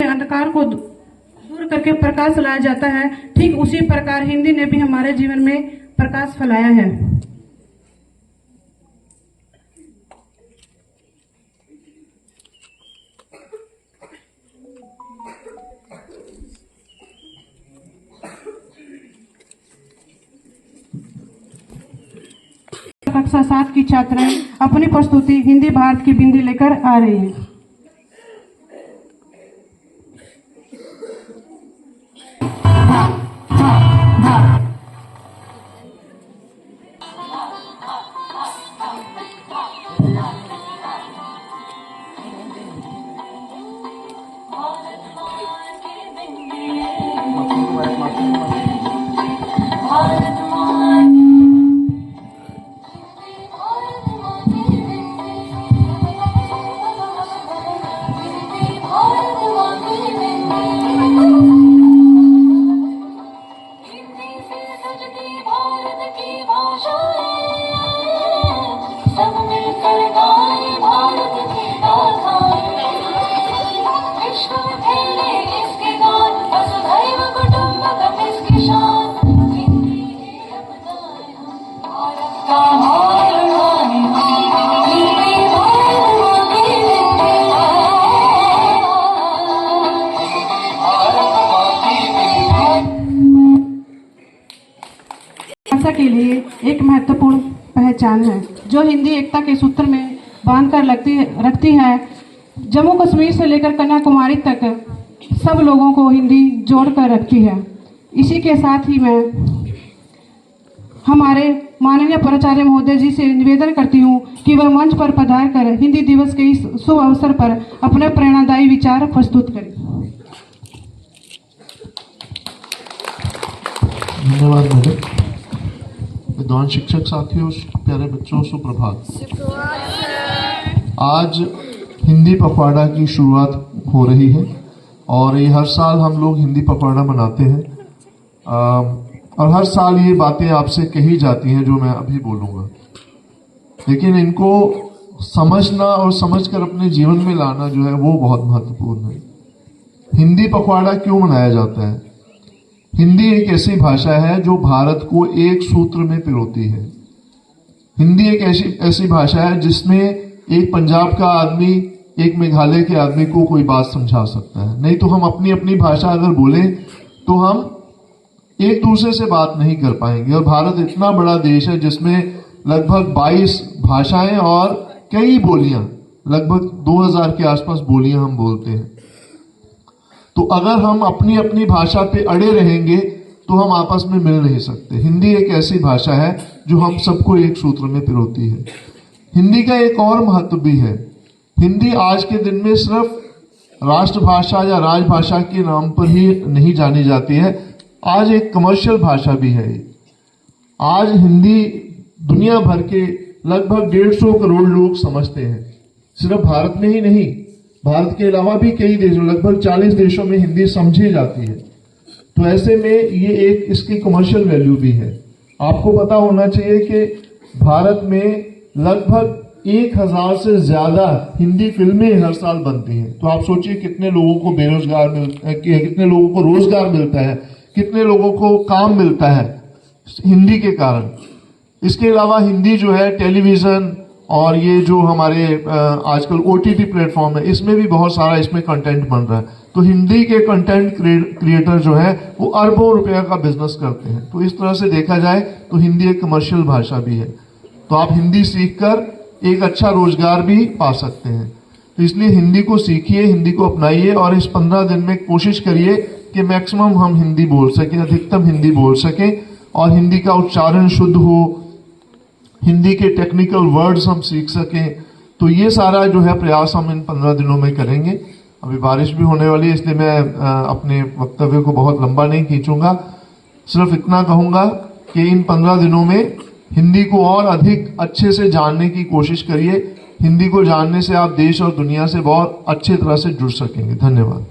अंधकार को दूर करके प्रकाश लाया जाता है, ठीक उसी प्रकार हिंदी ने भी हमारे जीवन में प्रकाश फैलाया है। कक्षा 7 की छात्राएं अपनी प्रस्तुति हिंदी भारत की बिंदी लेकर आ रही हैं। के लिए एक महत्वपूर्ण पहचान है जो हिंदी एकता के सूत्र में बांधकर रखती है। जम्मू कश्मीर से लेकर कन्याकुमारी तक सब लोगों को हिंदी जोड़कर रखती है। इसी के साथ ही मैं हमारे माननीय प्राचार्य महोदय जी से निवेदन करती हूँ कि वह मंच पर पधार कर हिंदी दिवस के इस शुभ अवसर पर अपने प्रेरणादायी विचार प्रस्तुत करें। धन्यवाद मैडम। विद्वान शिक्षक साथियों, प्यारे बच्चों, सुप्रभात। आज हिंदी पखवाड़ा की शुरुआत हो रही है और ये हर साल हम लोग हिंदी पखवाड़ा मनाते हैं और हर साल ये बातें आपसे कही जाती हैं जो मैं अभी बोलूँगा, लेकिन इनको समझना और समझकर अपने जीवन में लाना जो है वो बहुत महत्वपूर्ण है। हिंदी पखवाड़ा क्यों मनाया जाता है? हिंदी एक ऐसी भाषा है जो भारत को एक सूत्र में पिरोती है। हिंदी एक ऐसी भाषा है जिसमें एक पंजाब का आदमी एक मेघालय के आदमी को कोई बात समझा सकता है। नहीं तो हम अपनी अपनी भाषा अगर बोलें तो हम एक दूसरे से बात नहीं कर पाएंगे। और भारत इतना बड़ा देश है जिसमें लगभग 22 भाषाएं और कई बोलियां, लगभग 2000 के आसपास बोलियां हम बोलते हैं। तो अगर हम अपनी अपनी भाषा पे अड़े रहेंगे तो हम आपस में मिल नहीं सकते। हिंदी एक ऐसी भाषा है जो हम सबको एक सूत्र में पिरोती है। हिंदी का एक और महत्व भी है। हिंदी आज के दिन में सिर्फ राष्ट्रभाषा या राजभाषा के नाम पर ही नहीं जानी जाती है, आज एक कमर्शियल भाषा भी है। आज हिंदी दुनिया भर के लगभग 150 करोड़ लोग समझते हैं। सिर्फ भारत में ही नहीं, भारत के अलावा भी कई देशों, लगभग 40 देशों में हिंदी समझी जाती है। तो ऐसे में ये एक इसकी कमर्शियल वैल्यू भी है। आपको पता होना चाहिए कि भारत में लगभग 1000 से ज्यादा हिंदी फिल्में हर साल बनती हैं। तो आप सोचिए कितने लोगों को कितने लोगों को रोजगार मिलता है, कितने लोगों को काम मिलता है हिंदी के कारण। इसके अलावा हिंदी जो है टेलीविजन और ये जो हमारे आजकल OTT प्लेटफॉर्म है, इसमें भी बहुत सारा इसमें कंटेंट बन रहा है। तो हिंदी के कंटेंट क्रिएटर जो है वो अरबों रुपया का बिजनेस करते हैं। तो इस तरह से देखा जाए तो हिंदी एक कमर्शियल भाषा भी है। तो आप हिंदी सीखकर एक अच्छा रोजगार भी पा सकते हैं। तो इसलिए हिंदी को सीखिए, हिंदी को अपनाइए और इस 15 दिन में कोशिश करिए कि मैक्सिमम हम हिंदी बोल सकें, अधिकतम हिंदी बोल सकें और हिंदी का उच्चारण शुद्ध हो, हिंदी के टेक्निकल वर्ड्स हम सीख सकें। तो ये सारा जो है प्रयास हम इन 15 दिनों में करेंगे। अभी बारिश भी होने वाली है, इसलिए मैं अपने वक्तव्य को बहुत लंबा नहीं खींचूंगा। सिर्फ इतना कहूंगा कि इन 15 दिनों में हिंदी को और अधिक अच्छे से जानने की कोशिश करिए। हिंदी को जानने से आप देश और दुनिया से बहुत अच्छे तरह से जुड़ सकेंगे। धन्यवाद।